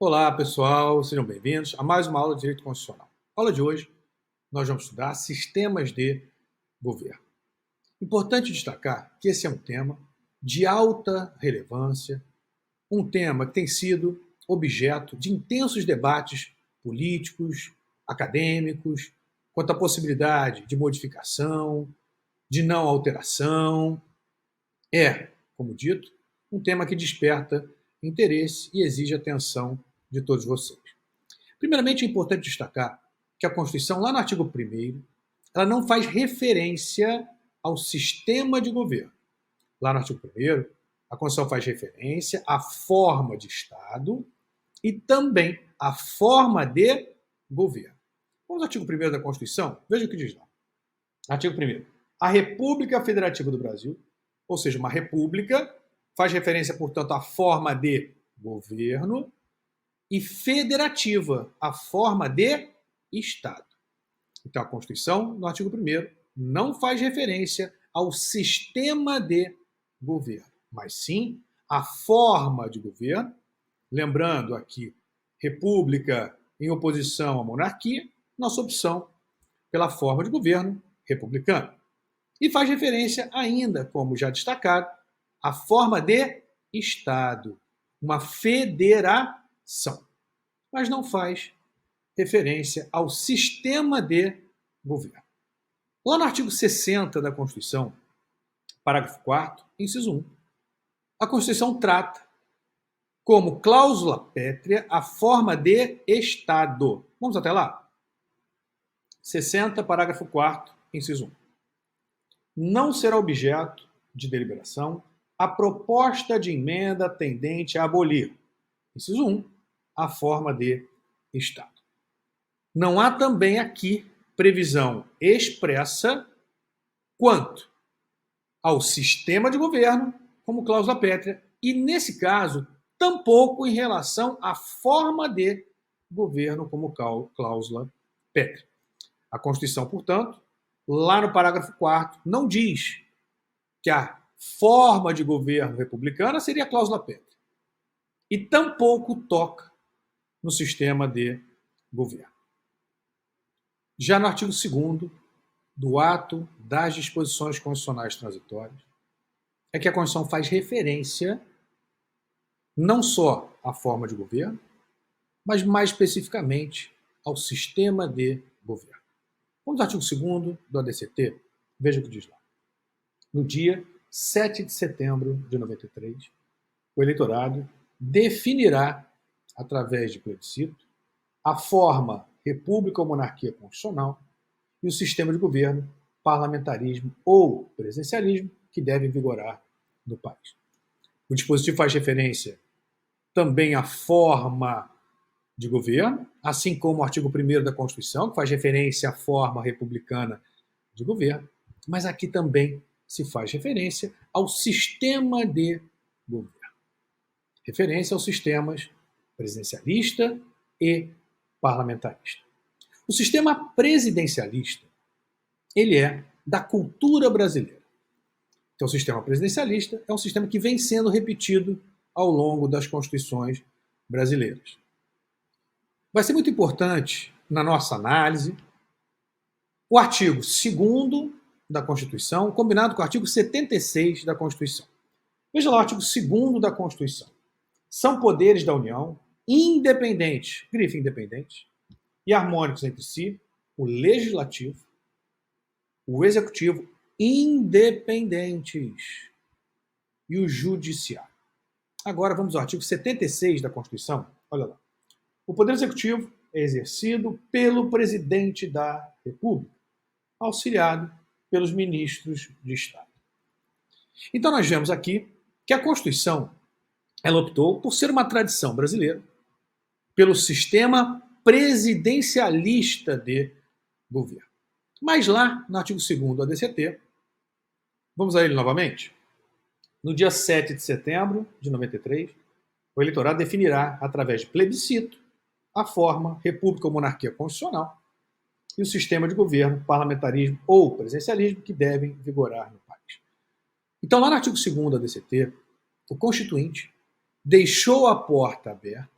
Olá, pessoal, sejam bem-vindos a mais uma aula de Direito Constitucional. Na aula de hoje, nós vamos estudar sistemas de governo. Importante destacar que esse é um tema de alta relevância, um tema que tem sido objeto de intensos debates políticos, acadêmicos, quanto à possibilidade de modificação, de não alteração. É, como dito, um tema que desperta interesse e exige atenção de todos vocês. Primeiramente, é importante destacar que a Constituição, lá no artigo 1º, ela não faz referência ao sistema de governo. Lá no artigo 1º, a Constituição faz referência à forma de Estado e também à forma de governo. Vamos ao artigo 1º da Constituição? Veja o que diz lá. Artigo 1º. A República Federativa do Brasil, ou seja, uma república, faz referência, portanto, à forma de governo, e federativa, a forma de Estado. Então, a Constituição, no artigo 1º, não faz referência ao sistema de governo, mas sim à forma de governo, lembrando aqui, república em oposição à monarquia, nossa opção pela forma de governo republicano. E faz referência ainda, como já destacado, à forma de Estado, uma federação, mas não faz referência ao sistema de governo. Lá no artigo 60 da Constituição, parágrafo 4º, inciso 1, a Constituição trata como cláusula pétrea a forma de Estado. Vamos até lá? 60, parágrafo 4º, inciso 1. Não será objeto de deliberação a proposta de emenda tendente a abolir, inciso 1, a forma de Estado. Não há também aqui previsão expressa quanto ao sistema de governo como cláusula pétrea e, nesse caso, tampouco em relação à forma de governo como cláusula pétrea. A Constituição, portanto, lá no parágrafo 4º, não diz que a forma de governo republicana seria a cláusula pétrea. E tampouco toca no sistema de governo. Já no artigo 2º do ato das disposições constitucionais transitórias, é que a Constituição faz referência não só à forma de governo, mas mais especificamente ao sistema de governo. Vamos ao artigo 2º do ADCT, veja o que diz lá. No dia 7 de setembro de 93, o eleitorado definirá, através de plebiscito, a forma república ou monarquia constitucional e o sistema de governo, parlamentarismo ou presidencialismo que deve vigorar no país. O dispositivo faz referência também à forma de governo, assim como o artigo 1º da Constituição, que faz referência à forma republicana de governo, mas aqui também se faz referência ao sistema de governo. Referência aos sistemas presidencialista e parlamentarista. O sistema presidencialista, ele é da cultura brasileira. Então, o sistema presidencialista é um sistema que vem sendo repetido ao longo das constituições brasileiras. Vai ser muito importante, na nossa análise, o artigo 2º da Constituição, combinado com o artigo 76 da Constituição. Veja lá o artigo 2º da Constituição. São poderes da União independentes, grife independentes, e harmônicos entre si, o legislativo, o executivo, independentes, e o judiciário. Agora vamos ao artigo 76 da Constituição. Olha lá. O poder executivo é exercido pelo presidente da República, auxiliado pelos ministros de Estado. Então nós vemos aqui que a Constituição ela optou por ser uma tradição brasileira pelo sistema presidencialista de governo. Mas lá, no artigo 2º do ADCT, vamos a ele novamente? No dia 7 de setembro de 93, o eleitorado definirá, através de plebiscito, a forma república ou monarquia constitucional e o sistema de governo, parlamentarismo ou presidencialismo que devem vigorar no país. Então, lá no artigo 2º do ADCT, o Constituinte deixou a porta aberta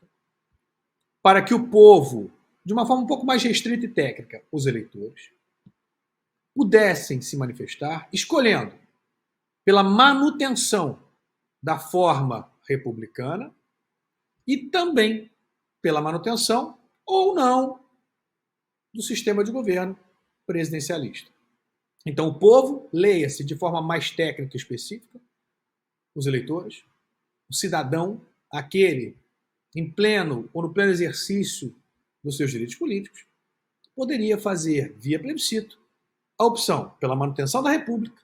para que o povo, de uma forma um pouco mais restrita e técnica, os eleitores, pudessem se manifestar escolhendo pela manutenção da forma republicana e também pela manutenção ou não do sistema de governo presidencialista. Então, o povo, leia-se de forma mais técnica e específica, os eleitores, o cidadão, aquele em pleno ou no pleno exercício dos seus direitos políticos, poderia fazer, via plebiscito, a opção pela manutenção da República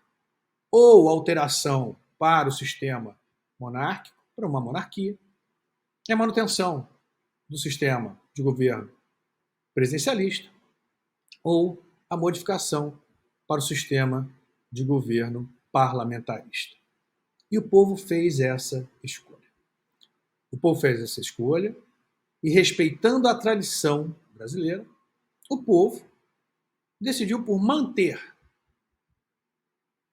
ou alteração para o sistema monárquico, para uma monarquia, e a manutenção do sistema de governo presidencialista ou a modificação para o sistema de governo parlamentarista. E o povo fez essa escolha. O povo fez essa escolha e, respeitando a tradição brasileira, o povo decidiu por manter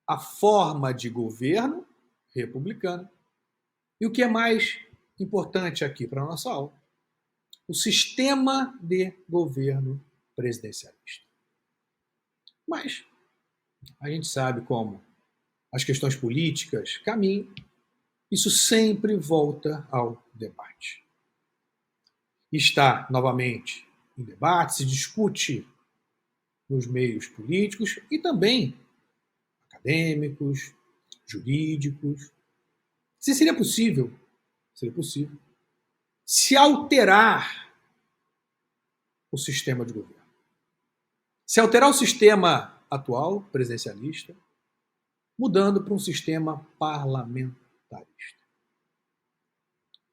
a forma de governo republicana e, o que é mais importante aqui para a nossa aula, o sistema de governo presidencialista. Mas a gente sabe como as questões políticas caminham, isso sempre volta ao debate. Está novamente em debate, se discute nos meios políticos e também acadêmicos, jurídicos, se seria possível se alterar o sistema de governo. Se alterar o sistema atual, presidencialista, mudando para um sistema parlamentarista.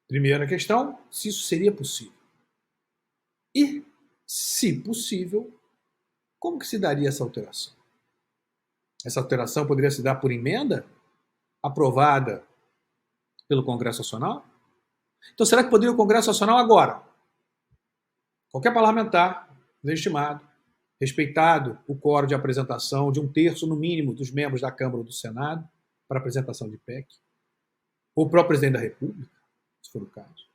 Primeira questão, se isso seria possível. E, se possível, como que se daria essa alteração? Essa alteração poderia se dar por emenda aprovada pelo Congresso Nacional? Então, será que poderia o Congresso Nacional agora? Qualquer parlamentar legitimado, respeitado o quórum de apresentação de 1/3, no mínimo, dos membros da Câmara ou do Senado para apresentação de PEC, ou o próprio presidente da República, se for o caso,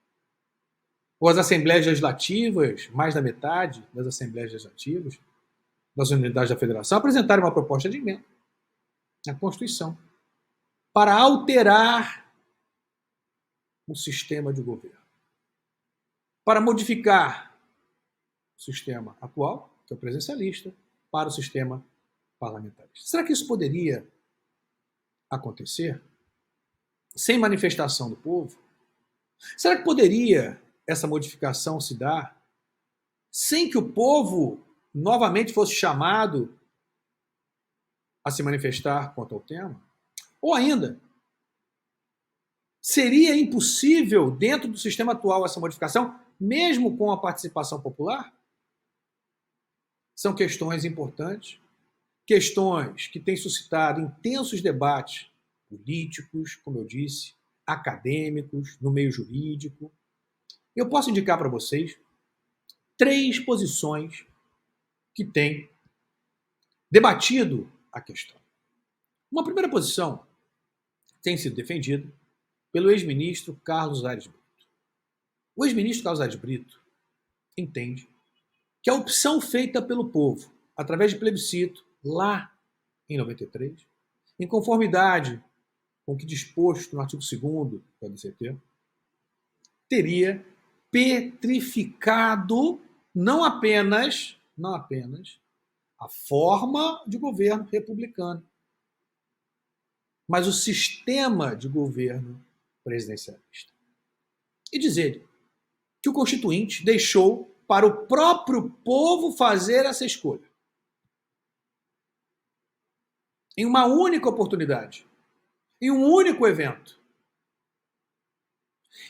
ou as assembleias legislativas, mais da metade das assembleias legislativas das unidades da Federação, apresentarem uma proposta de emenda na Constituição para alterar o sistema de governo, para modificar o sistema atual, que é o presidencialista, para o sistema parlamentarista. Será que isso poderia acontecer sem manifestação do povo? Será que poderia essa modificação se dar sem que o povo novamente fosse chamado a se manifestar quanto ao tema? Ou ainda, seria impossível, dentro do sistema atual, essa modificação, mesmo com a participação popular? São questões importantes, questões que têm suscitado intensos debates políticos, como eu disse, acadêmicos, no meio jurídico. Eu posso indicar para vocês 3 posições que têm debatido a questão. Uma primeira posição tem sido defendida pelo ex-ministro Carlos Aires Brito. O ex-ministro Carlos Aires Brito entende que a opção feita pelo povo, através de plebiscito, lá em 93, em conformidade com o que disposto no artigo 2º do ADCT, teria petrificado não apenas a forma de governo republicano, mas o sistema de governo presidencialista. E dizer que o Constituinte deixou para o próprio povo fazer essa escolha. Em uma única oportunidade, em um único evento.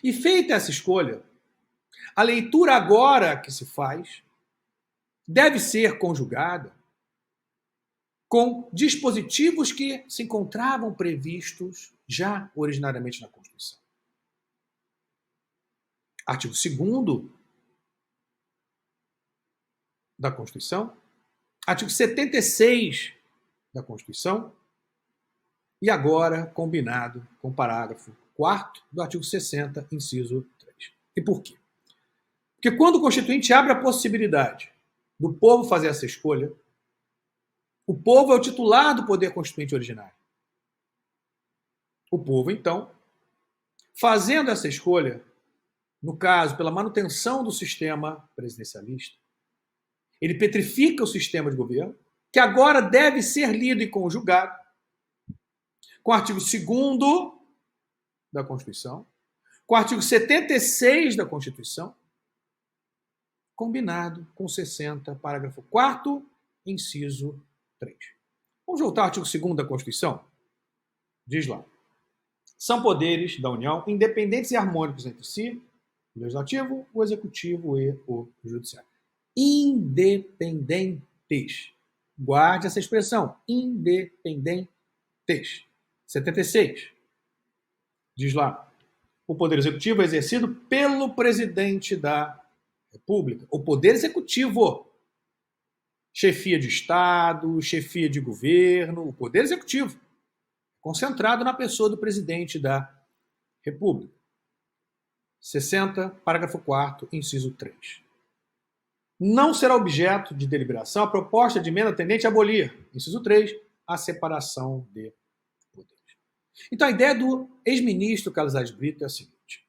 E feita essa escolha, a leitura agora que se faz deve ser conjugada com dispositivos que se encontravam previstos já originariamente na Constituição. Artigo 2º da Constituição, artigo 76 da Constituição e agora combinado com o parágrafo 4º do artigo 60, inciso 3. E por quê? Porque quando o Constituinte abre a possibilidade do povo fazer essa escolha, o povo é o titular do poder constituinte originário. O povo, então, fazendo essa escolha, no caso, pela manutenção do sistema presidencialista, ele petrifica o sistema de governo, que agora deve ser lido e conjugado com o artigo 2º da Constituição, com o artigo 76 da Constituição, combinado com 60, parágrafo 4º, inciso 3. Vamos voltar ao artigo 2º da Constituição? Diz lá. São poderes da União independentes e harmônicos entre si, o Legislativo, o Executivo e o Judiciário. Independentes. Guarde essa expressão. Independentes. 76. Diz lá. O Poder Executivo é exercido pelo Presidente da República. O Poder Executivo. Chefia de Estado, chefia de governo, o Poder Executivo. Concentrado na pessoa do Presidente da República. 60, parágrafo 4º, inciso 3. Não será objeto de deliberação a proposta de emenda tendente a abolir, inciso 3, a separação de poderes. Então, a ideia do ex-ministro Carlos Aires Brito é a seguinte.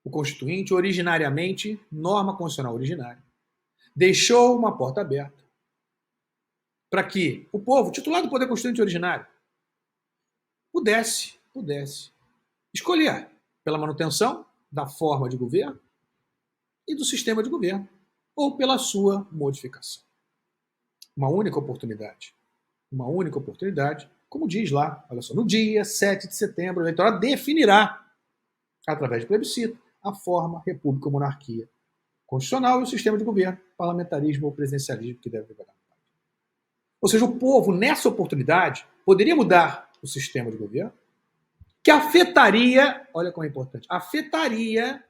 O Constituinte, originariamente, norma constitucional originária, deixou uma porta aberta para que o povo, titular do Poder Constituinte originário, pudesse escolher pela manutenção da forma de governo e do sistema de governo, ou pela sua modificação. Uma única oportunidade, como diz lá, olha só, no dia 7 de setembro, o eleitorado definirá, através de plebiscito, a forma república ou monarquia constitucional e o sistema de governo, parlamentarismo ou presidencialismo que deve governar. Ou seja, o povo, nessa oportunidade, poderia mudar o sistema de governo, que afetaria, olha como é importante, afetaria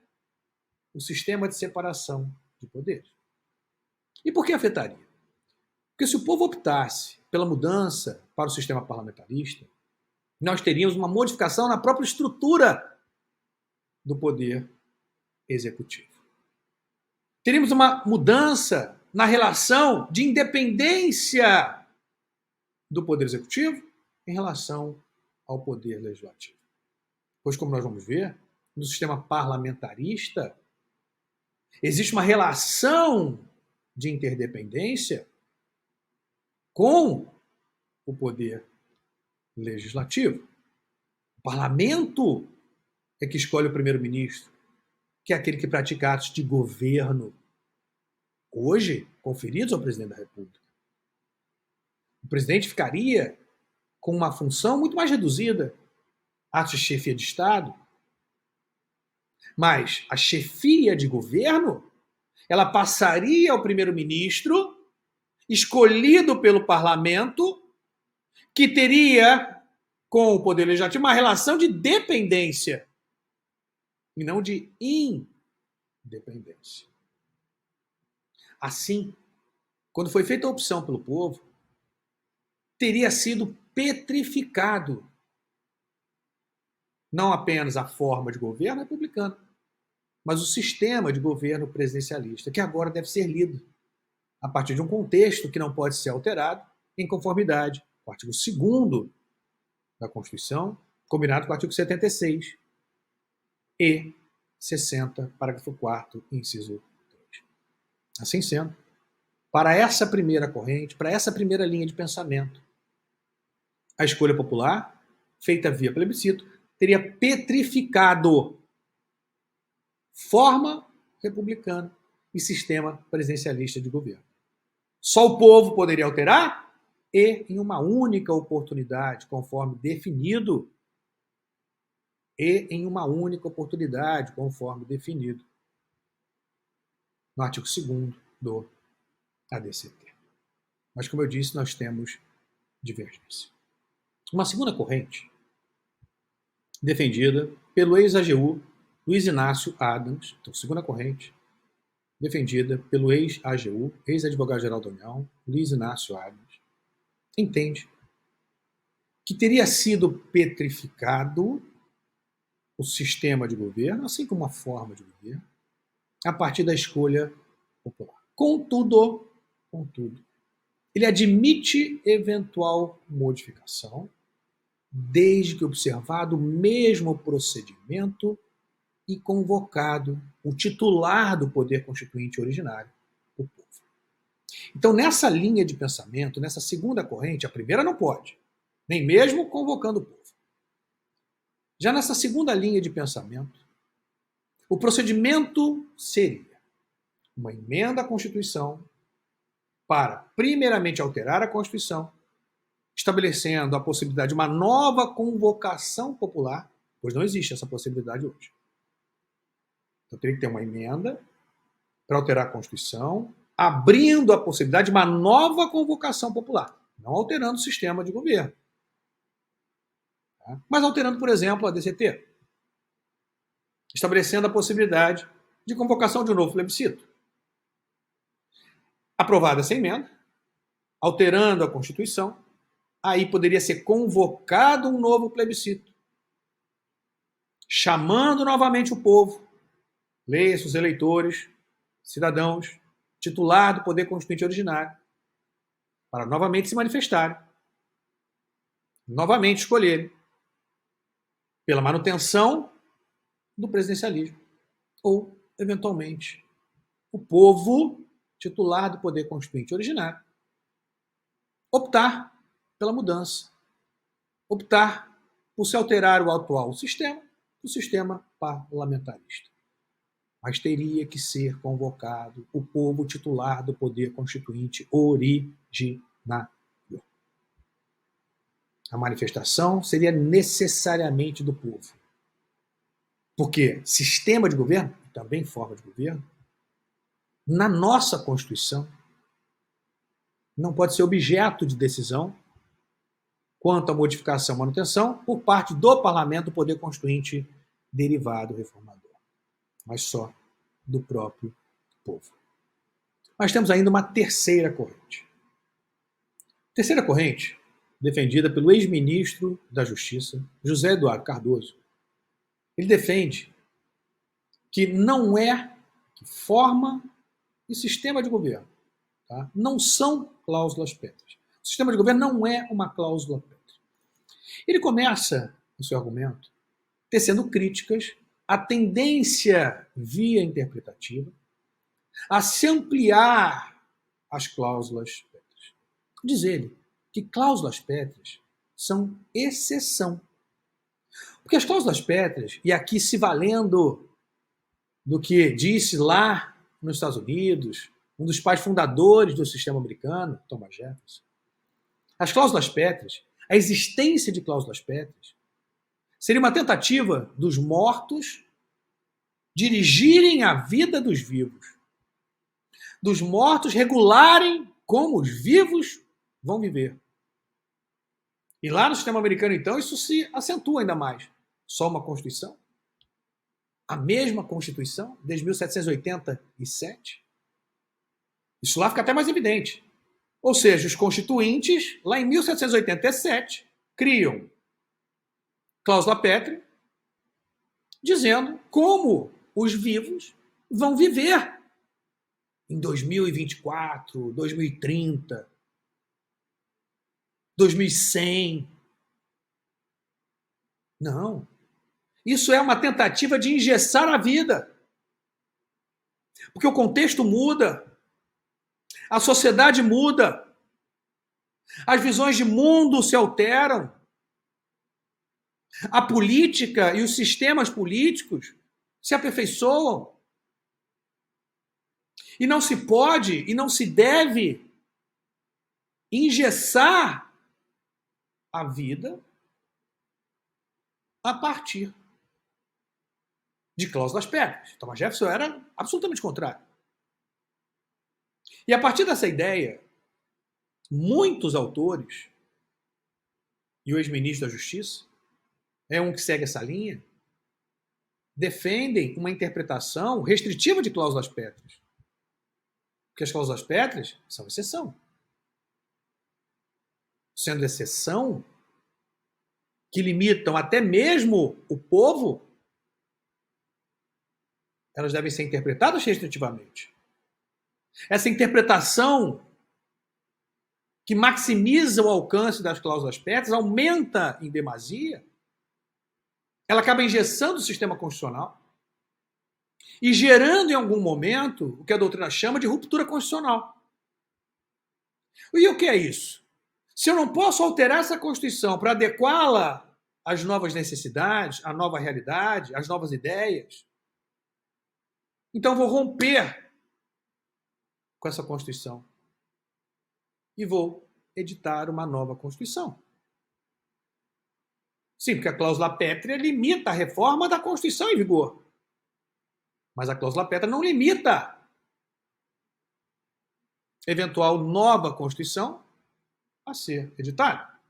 o sistema de separação de poderes. E por que afetaria? Porque se o povo optasse pela mudança para o sistema parlamentarista, nós teríamos uma modificação na própria estrutura do poder executivo. Teríamos uma mudança na relação de independência do poder executivo em relação ao poder legislativo. Pois, como nós vamos ver, no sistema parlamentarista, existe uma relação de interdependência com o poder legislativo. O parlamento é que escolhe o primeiro-ministro, que é aquele que pratica atos de governo, hoje conferidos ao presidente da República. O presidente ficaria com uma função muito mais reduzida, atos de chefia de Estado, mas a chefia de governo, ela passaria ao primeiro-ministro, escolhido pelo parlamento, que teria com o poder legislativo uma relação de dependência e não de independência. Assim, quando foi feita a opção pelo povo, teria sido petrificado não apenas a forma de governo republicano, mas o sistema de governo presidencialista, que agora deve ser lido a partir de um contexto que não pode ser alterado em conformidade com o artigo 2º da Constituição, combinado com o artigo 76 e 60, parágrafo 4º, inciso 3. Assim sendo, para essa primeira corrente, para essa primeira linha de pensamento, a escolha popular, feita via plebiscito, teria petrificado forma republicana e sistema presidencialista de governo. Só o povo poderia alterar e em uma única oportunidade, conforme definido, no artigo 2º do ADCT. Mas, como eu disse, nós temos divergência. Uma segunda corrente, defendida pelo ex-AGU Luiz Inácio Adams, então, segunda corrente, defendida pelo ex-AGU, ex-advogado-geral da União, Luiz Inácio Adams, entende que teria sido petrificado o sistema de governo, assim como a forma de governo, a partir da escolha popular. Contudo, ele admite eventual modificação, desde que observado o mesmo procedimento e convocado o titular do poder constituinte originário, o povo. Então, nessa linha de pensamento, nessa segunda corrente, a primeira não pode, nem mesmo convocando o povo. Já nessa segunda linha de pensamento, o procedimento seria uma emenda à Constituição para, primeiramente, alterar a Constituição, estabelecendo a possibilidade de uma nova convocação popular, pois não existe essa possibilidade hoje. Então, teria que ter uma emenda para alterar a Constituição, abrindo a possibilidade de uma nova convocação popular, não alterando o sistema de governo, tá? Mas alterando, por exemplo, a DCT, estabelecendo a possibilidade de convocação de um novo plebiscito. Aprovada essa emenda, alterando a Constituição, aí poderia ser convocado um novo plebiscito, chamando novamente o povo, leia seus eleitores, cidadãos, titular do poder constituinte originário, para novamente se manifestarem, novamente escolherem pela manutenção do presidencialismo, ou, eventualmente, o povo titular do poder constituinte originário optar pela mudança, optar por se alterar o atual sistema, o sistema parlamentarista. Mas teria que ser convocado o povo titular do poder constituinte originário. A manifestação seria necessariamente do povo. Porque sistema de governo, também forma de governo, na nossa Constituição, não pode ser objeto de decisão quanto à modificação e manutenção por parte do parlamento do poder constituinte derivado reformador, mas só do próprio povo. Mas temos ainda uma terceira corrente. Terceira corrente, defendida pelo ex-ministro da Justiça, José Eduardo Cardoso. Ele defende que não é que forma e sistema de governo, tá? Não são cláusulas pétreas. O sistema de governo não é uma cláusula pétrea. Ele começa o seu argumento tecendo críticas à tendência via interpretativa a se ampliar as cláusulas pétreas. Diz ele que cláusulas pétreas são exceção. Porque as cláusulas pétreas, e aqui se valendo do que disse lá nos Estados Unidos, um dos pais fundadores do sistema americano, Thomas Jefferson, as cláusulas pétreas, a existência de cláusulas pétreas, seria uma tentativa dos mortos dirigirem a vida dos vivos, dos mortos regularem como os vivos vão viver. E lá no sistema americano, então, isso se acentua ainda mais. Só uma Constituição? A mesma Constituição, desde 1787? Isso lá fica até mais evidente. Ou seja, os constituintes, lá em 1787, criam cláusula pétrea, dizendo como os vivos vão viver em 2024, 2030, 2100. Não. Isso é uma tentativa de engessar a vida. Porque o contexto muda, a sociedade muda, as visões de mundo se alteram, a política e os sistemas políticos se aperfeiçoam. E não se pode e não se deve engessar a vida a partir de cláusulas pétreas. Thomas Jefferson era absolutamente contrário. E a partir dessa ideia, muitos autores, e o ex-ministro da Justiça é um que segue essa linha, defendem uma interpretação restritiva de cláusulas pétreas. Porque as cláusulas pétreas são exceção. Sendo exceção, que limitam até mesmo o povo, elas devem ser interpretadas restritivamente. Essa interpretação que maximiza o alcance das cláusulas pétreas aumenta em demasia, ela acaba engessando o sistema constitucional e gerando em algum momento o que a doutrina chama de ruptura constitucional. E o que é isso? Se eu não posso alterar essa Constituição para adequá-la às novas necessidades, à nova realidade, às novas ideias, então eu vou romper com essa Constituição e vou editar uma nova Constituição. Sim, porque a cláusula pétrea limita a reforma da Constituição em vigor. Mas a cláusula pétrea não limita eventual nova Constituição a ser editada.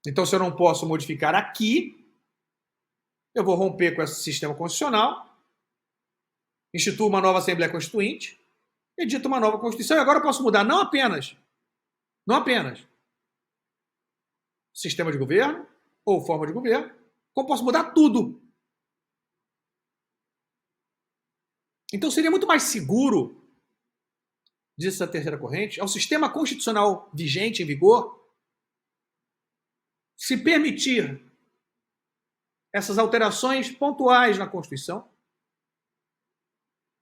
Então, se eu não posso modificar aqui, eu vou romper com esse sistema constitucional, instituo uma nova Assembleia Constituinte, edito uma nova Constituição, e agora eu posso mudar não apenas sistema de governo ou forma de governo, como posso mudar tudo. Então seria muito mais seguro, diz essa terceira corrente, ao sistema constitucional vigente, em vigor, se permitir essas alterações pontuais na Constituição,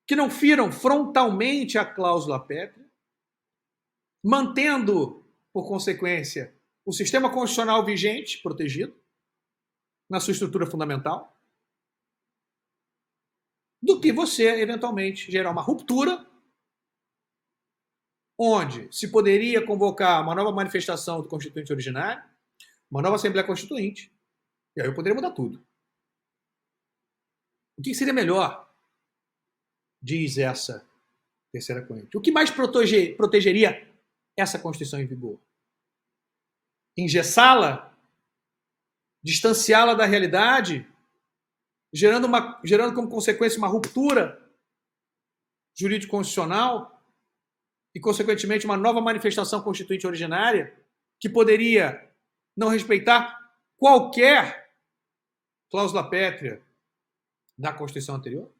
que não firam frontalmente a cláusula pétrea, mantendo, por consequência, o sistema constitucional vigente, protegido, na sua estrutura fundamental, do que você, eventualmente, gerar uma ruptura, onde se poderia convocar uma nova manifestação do Constituinte originário, uma nova Assembleia Constituinte, e aí eu poderia mudar tudo. O que seria melhor, diz essa terceira corrente? O que mais protegeria essa Constituição em vigor? Engessá-la? Distanciá-la da realidade? Gerando como consequência uma ruptura jurídico-constitucional e, consequentemente, uma nova manifestação constituinte originária que poderia não respeitar qualquer cláusula pétrea da Constituição anterior?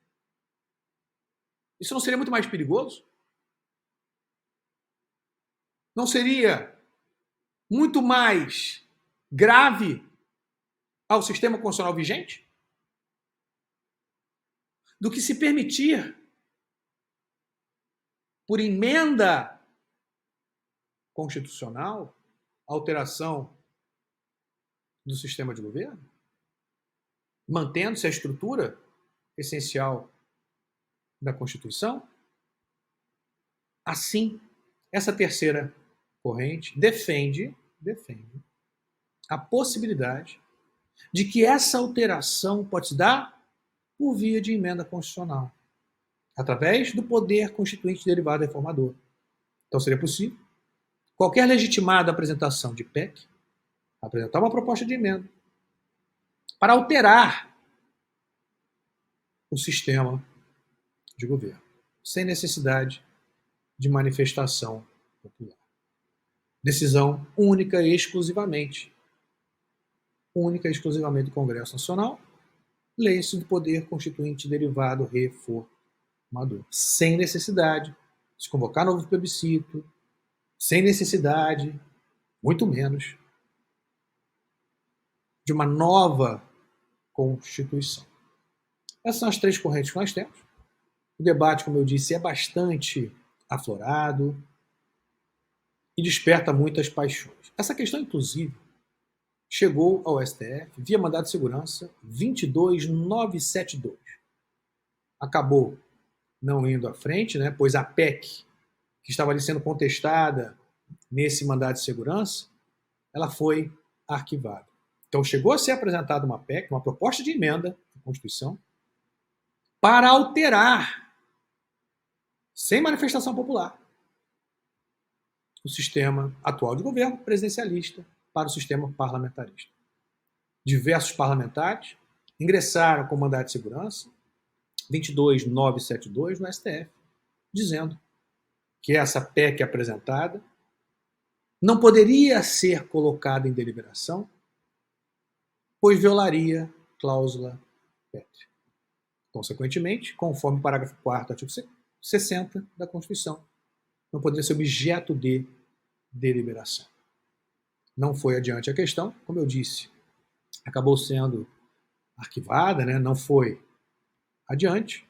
Isso não seria muito mais perigoso? Não seria muito mais grave ao sistema constitucional vigente do que se permitir, por emenda constitucional, a alteração do sistema de governo, mantendo-se a estrutura essencial da Constituição? Assim, essa terceira corrente defende a possibilidade de que essa alteração pode se dar por via de emenda constitucional, através do poder constituinte derivado reformador. Então seria possível qualquer legitimada apresentação de PEC apresentar uma proposta de emenda para alterar o sistema de governo, sem necessidade de manifestação popular. Decisão única e exclusivamente do Congresso Nacional, lei-se do poder constituinte derivado reformador, sem necessidade de se convocar novo plebiscito, sem necessidade, muito menos, de uma nova Constituição. Essas são as três correntes que nós temos. O debate, como eu disse, é bastante aflorado e desperta muitas paixões. Essa questão, inclusive, chegou ao STF via mandado de segurança 22972. Acabou não indo à frente, né, pois a PEC, que estava ali sendo contestada nesse mandado de segurança, ela foi arquivada. Então chegou a ser apresentada uma PEC, uma proposta de emenda à Constituição, para alterar, sem manifestação popular, o sistema atual de governo presidencialista para o sistema parlamentarista. Diversos parlamentares ingressaram com mandado de segurança 22972 no STF, dizendo que essa PEC apresentada não poderia ser colocada em deliberação, pois violaria cláusula pétrea. Consequentemente, conforme o parágrafo 4º, artigo 60 da Constituição, não poderia ser objeto de deliberação. Não foi adiante a questão, como eu disse, acabou sendo arquivada, né? Não foi adiante,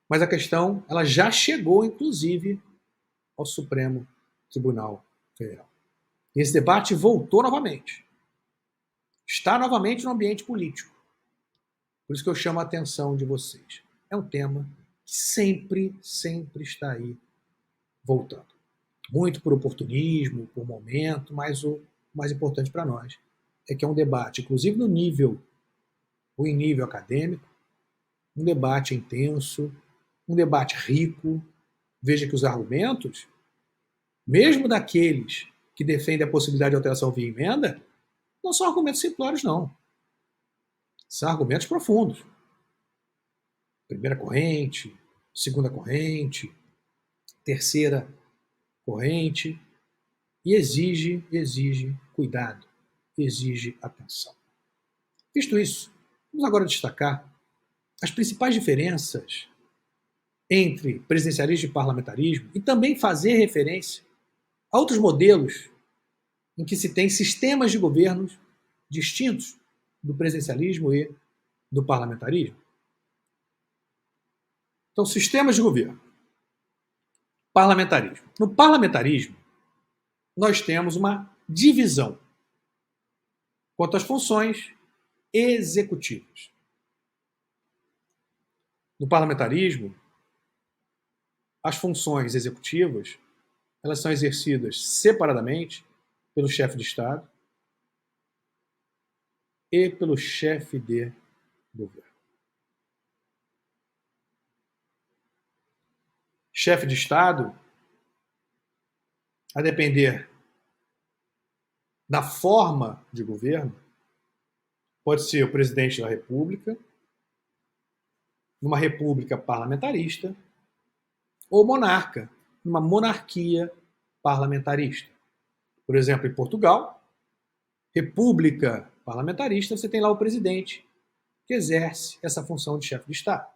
mas a questão ela já chegou, inclusive, ao Supremo Tribunal Federal. E esse debate voltou novamente. Está novamente no ambiente político. Por isso que eu chamo a atenção de vocês. É um tema que sempre está aí voltando. Muito por oportunismo, por momento, mas o mais importante para nós é que é um debate, inclusive no nível, ou em nível acadêmico, um debate intenso, um debate rico. Veja que os argumentos, mesmo daqueles que defendem a possibilidade de alteração via emenda, não são argumentos simplórios, não. São argumentos profundos. Primeira corrente, segunda corrente, terceira corrente, e exige cuidado, exige atenção. Visto isso, vamos agora destacar as principais diferenças entre presidencialismo e parlamentarismo e também fazer referência a outros modelos em que se tem sistemas de governos distintos do presidencialismo e do parlamentarismo. Então, sistemas de governo. Parlamentarismo. No parlamentarismo, nós temos uma divisão quanto às funções executivas. No parlamentarismo, as funções executivas elas são exercidas separadamente pelo chefe de Estado e pelo chefe de governo. Chefe de Estado, a depender da forma de governo, pode ser o presidente da República, numa república parlamentarista, ou monarca, numa monarquia parlamentarista. Por exemplo, em Portugal, república parlamentarista, você tem lá o presidente, que exerce essa função de chefe de Estado.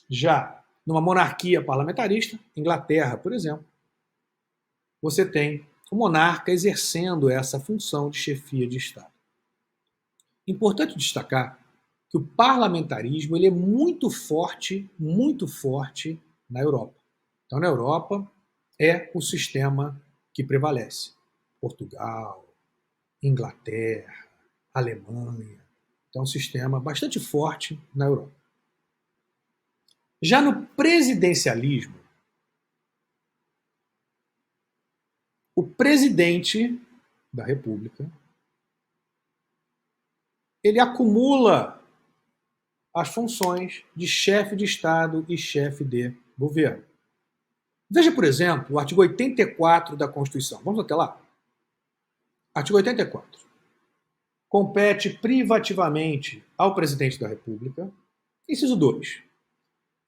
Já numa monarquia parlamentarista, Inglaterra, por exemplo, você tem o monarca exercendo essa função de chefia de Estado. Importante destacar que o parlamentarismo ele é muito forte na Europa. Então, na Europa, é o sistema que prevalece. Portugal, Inglaterra, Alemanha. Então, é um sistema bastante forte na Europa. Já no presidencialismo, o presidente da República ele acumula as funções de chefe de Estado e chefe de governo. Veja, por exemplo, o artigo 84 da Constituição. Vamos até lá? Artigo 84. Compete privativamente ao presidente da República, inciso 2,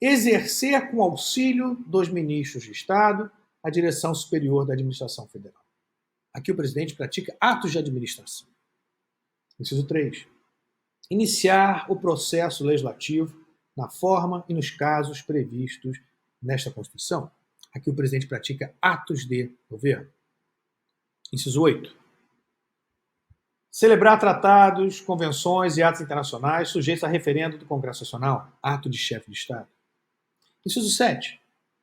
exercer com auxílio dos ministros de Estado a direção superior da administração federal. Aqui o presidente pratica atos de administração. Inciso 3. Iniciar o processo legislativo na forma e nos casos previstos nesta Constituição. Aqui o presidente pratica atos de governo. Inciso 8. Celebrar tratados, convenções e atos internacionais sujeitos a referendo do Congresso Nacional. Ato de chefe de Estado. Inciso 7.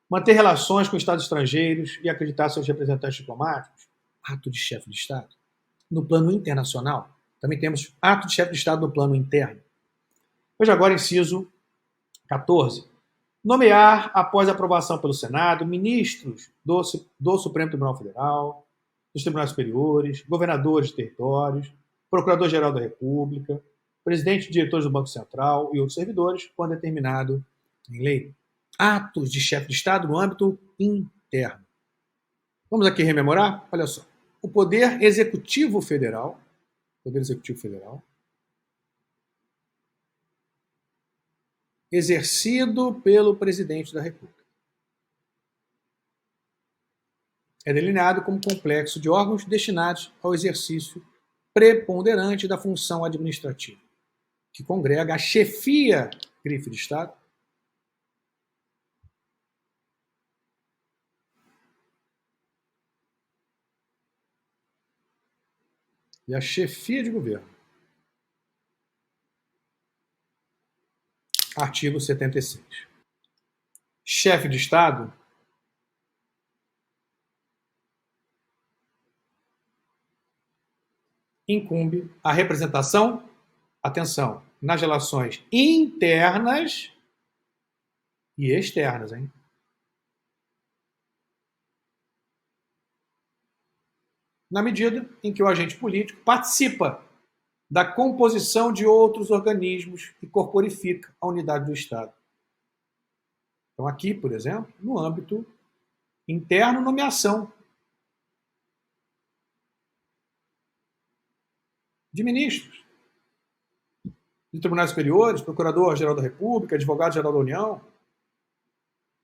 Manter relações com estados estrangeiros e acreditar seus representantes diplomáticos. Ato de chefe de Estado. No plano internacional, também temos ato de chefe de Estado no plano interno. Veja agora inciso 14. Nomear, após aprovação pelo Senado, ministros do Supremo Tribunal Federal, dos Tribunais Superiores, governadores de territórios, Procurador-Geral da República, presidente e diretores do Banco Central e outros servidores, quando determinado em lei. Atos de chefe de Estado no âmbito interno. Vamos aqui rememorar? Olha só. O Poder Executivo Federal, exercido pelo Presidente da República. É delineado como complexo de órgãos destinados ao exercício preponderante da função administrativa, que congrega a chefia grife de Estado. E a chefia de governo. Artigo 76. Chefe de Estado incumbe a representação, atenção, nas relações internas e externas, hein? Na medida em que o agente político participa da composição de outros organismos e corporifica a unidade do Estado. Então, aqui, por exemplo, no âmbito interno, nomeação de ministros, de tribunais superiores, procurador-geral da República, advogado-geral da União,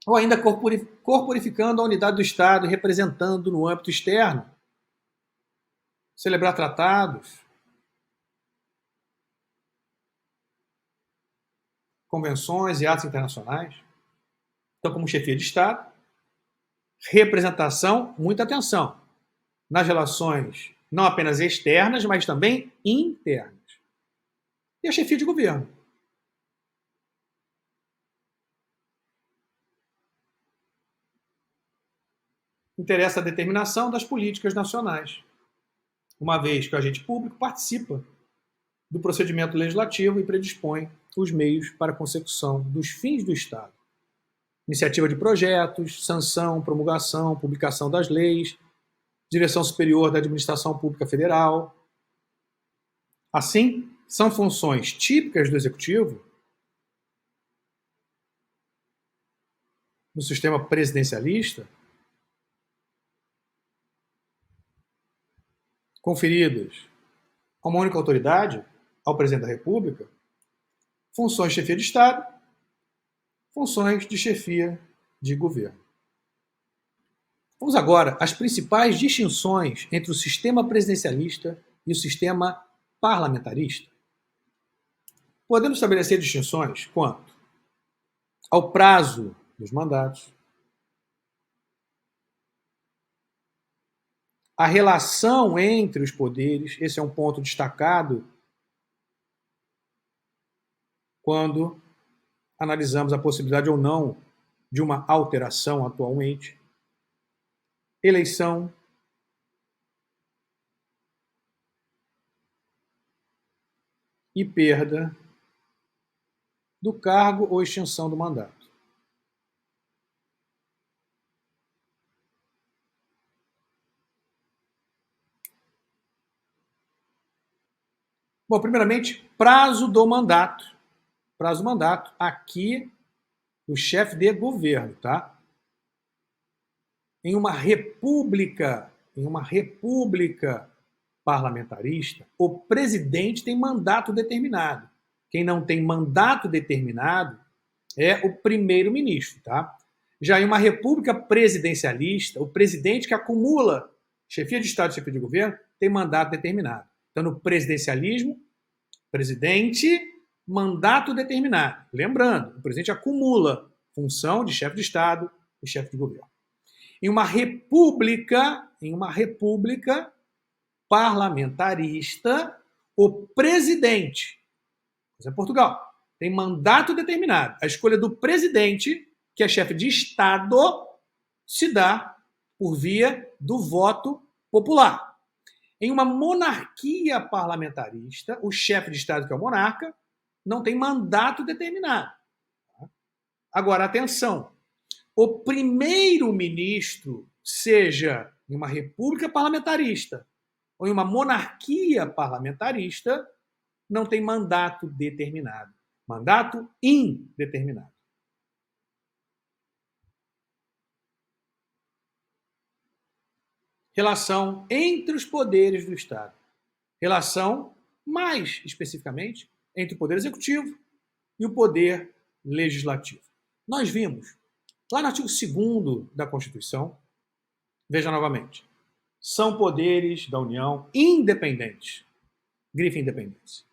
ou ainda corporificando a unidade do Estado e representando no âmbito externo, celebrar tratados, convenções e atos internacionais. Então, como chefia de Estado, representação, muita atenção, nas relações não apenas externas, mas também internas. E a chefia de governo. Interessa a determinação das políticas nacionais, uma vez que o agente público participa do procedimento legislativo e predispõe os meios para a consecução dos fins do Estado. Iniciativa de projetos, sanção, promulgação, publicação das leis, direção superior da administração pública federal. Assim, são funções típicas do Executivo no sistema presidencialista, conferidas a uma única autoridade, ao Presidente da República, funções de chefia de Estado, funções de chefia de governo. Vamos agora às principais distinções entre o sistema presidencialista e o sistema parlamentarista. Podemos estabelecer distinções quanto ao prazo dos mandatos, a relação entre os poderes, esse é um ponto destacado quando analisamos a possibilidade ou não de uma alteração atualmente, eleição, e perda do cargo ou extinção do mandato. Bom, primeiramente, prazo do mandato. Prazo do mandato, aqui, o chefe de governo, tá? Em uma república parlamentarista, o presidente tem mandato determinado. Quem não tem mandato determinado é o primeiro-ministro, tá? Já em uma república presidencialista, o presidente que acumula chefia de Estado e chefia de governo tem mandato determinado. Então, no presidencialismo, presidente, mandato determinado. Lembrando, o presidente acumula função de chefe de Estado e chefe de governo. Em uma república parlamentarista, o presidente, por exemplo, Portugal, tem mandato determinado. A escolha do presidente, que é chefe de Estado, se dá por via do voto popular. Em uma monarquia parlamentarista, o chefe de Estado, que é o monarca, não tem mandato determinado. Agora, atenção, o primeiro-ministro, seja em uma república parlamentarista ou em uma monarquia parlamentarista, não tem mandato determinado. Mandato indeterminado. Relação entre os poderes do Estado. Relação, mais especificamente, entre o poder executivo e o poder legislativo. Nós vimos, lá no artigo 2º da Constituição, veja novamente, são poderes da União independentes, grife independência,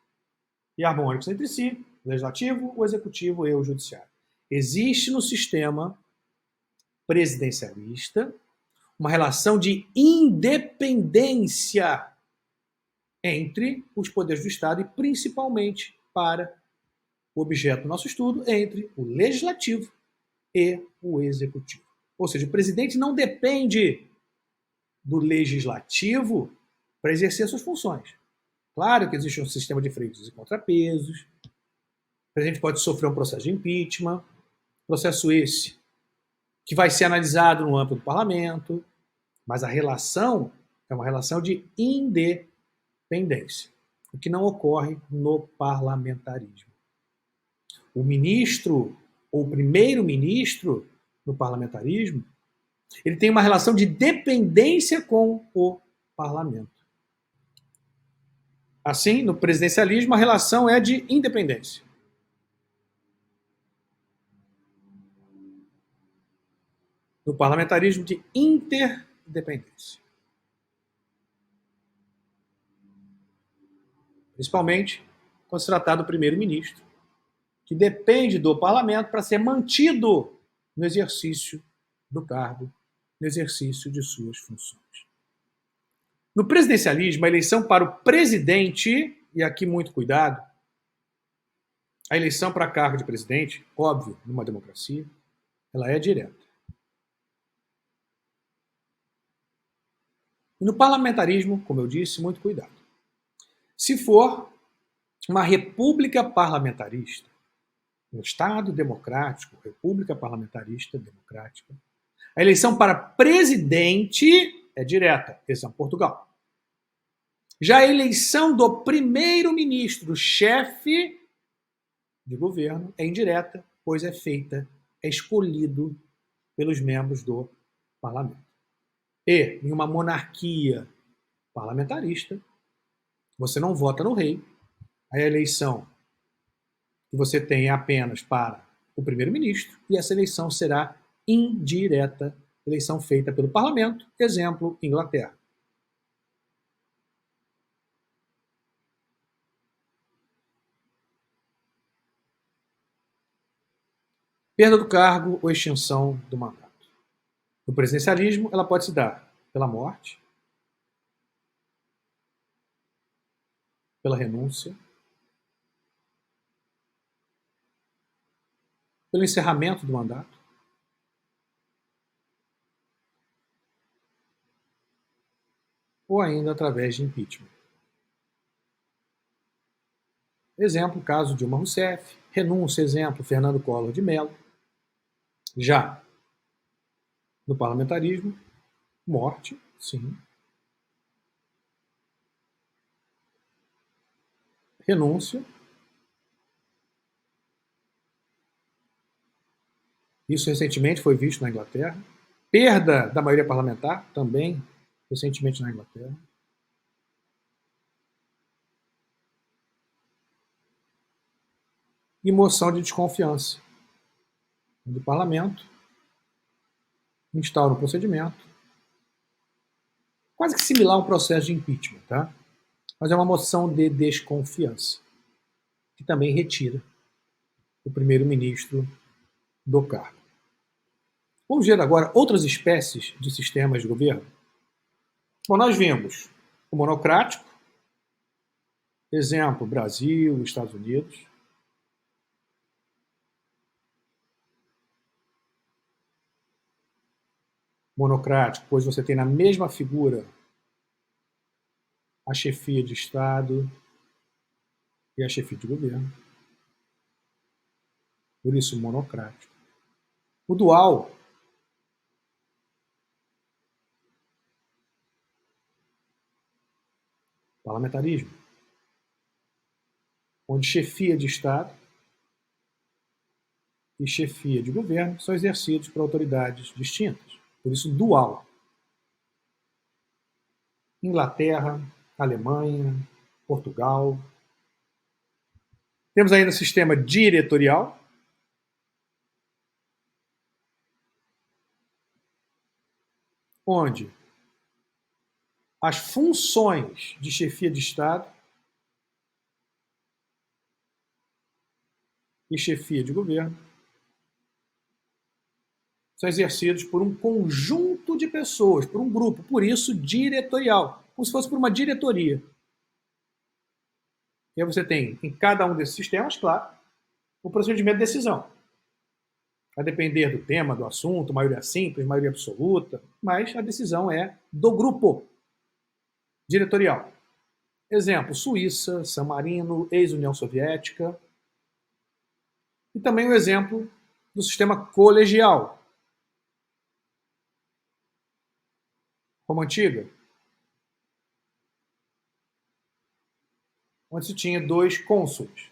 e harmônicos entre si, O legislativo, o executivo e o judiciário. Existe no sistema presidencialista uma relação de independência entre os poderes do Estado e principalmente para o objeto do nosso estudo, entre o legislativo e o executivo. Ou seja, o presidente não depende do legislativo para exercer suas funções. Claro que existe um sistema de freios e contrapesos. O presidente pode sofrer um processo de impeachment, processo esse que vai ser analisado no âmbito do parlamento, mas a relação é uma relação de independência, o que não ocorre no parlamentarismo. O ministro ou o primeiro-ministro no parlamentarismo, ele tem uma relação de dependência com o parlamento. Assim, no presidencialismo, a relação é de independência. No parlamentarismo, de interdependência. Principalmente quando se tratar do primeiro-ministro, que depende do parlamento para ser mantido no exercício do cargo, no exercício de suas funções. No presidencialismo, a eleição para o presidente, e aqui muito cuidado, a eleição para cargo de presidente, óbvio, numa democracia, ela é direta. E no parlamentarismo, como eu disse, muito cuidado. Se for uma república parlamentarista, um Estado democrático, república parlamentarista democrática, a eleição para presidente é direta, exceção Portugal. Já a eleição do primeiro-ministro, chefe de governo, é indireta, pois é feita, é escolhido pelos membros do parlamento. E, em uma monarquia parlamentarista, você não vota no rei, a eleição que você tem é apenas para o primeiro-ministro, e essa eleição será indireta, eleição feita pelo parlamento, exemplo, Inglaterra. Perda do cargo ou extinção do mandato. No presidencialismo, ela pode se dar pela morte, pela renúncia, pelo encerramento do mandato, ou ainda através de impeachment. Exemplo, caso Dilma Rousseff, renúncia, exemplo, Fernando Collor de Mello. Já no parlamentarismo, morte, sim. Renúncia. Isso recentemente foi visto na Inglaterra. Perda da maioria parlamentar, também recentemente na Inglaterra. E moção de desconfiança do parlamento, instaura um procedimento, quase que similar a um processo de impeachment, tá? Mas é uma moção de desconfiança, que também retira o primeiro-ministro do cargo. Vamos ver agora outras espécies de sistemas de governo. Bom, nós vimos o monocrático, exemplo, Brasil, Estados Unidos. Monocrático, pois você tem na mesma figura a chefia de Estado e a chefia de governo. Por isso, monocrático. O dual, parlamentarismo, onde chefia de Estado e chefia de governo são exercidos por autoridades distintas. Por isso, dual. Inglaterra, Alemanha, Portugal. Temos ainda o sistema diretorial, onde as funções de chefia de Estado e chefia de governo são exercidos por um conjunto de pessoas, por um grupo, por isso diretorial, como se fosse por uma diretoria. E aí você tem, em cada um desses sistemas, claro, o procedimento de decisão. Vai depender do tema, do assunto, maioria simples, maioria absoluta, mas a decisão é do grupo diretorial. Exemplo, Suíça, San Marino, ex-União Soviética. E também o exemplo do sistema colegial. Roma Antiga, onde se tinha 2 cônsules.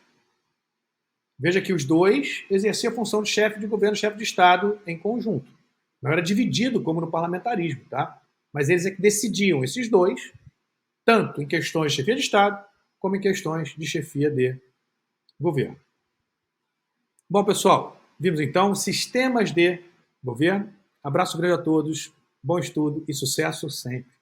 Veja que os 2 exerciam a função de chefe de governo, chefe de Estado em conjunto. Não era dividido como no parlamentarismo, tá? Mas eles é que decidiam, esses 2, tanto em questões de chefia de Estado, como em questões de chefia de governo. Bom, pessoal, vimos então sistemas de governo. Abraço grande a todos, bom estudo e sucesso sempre.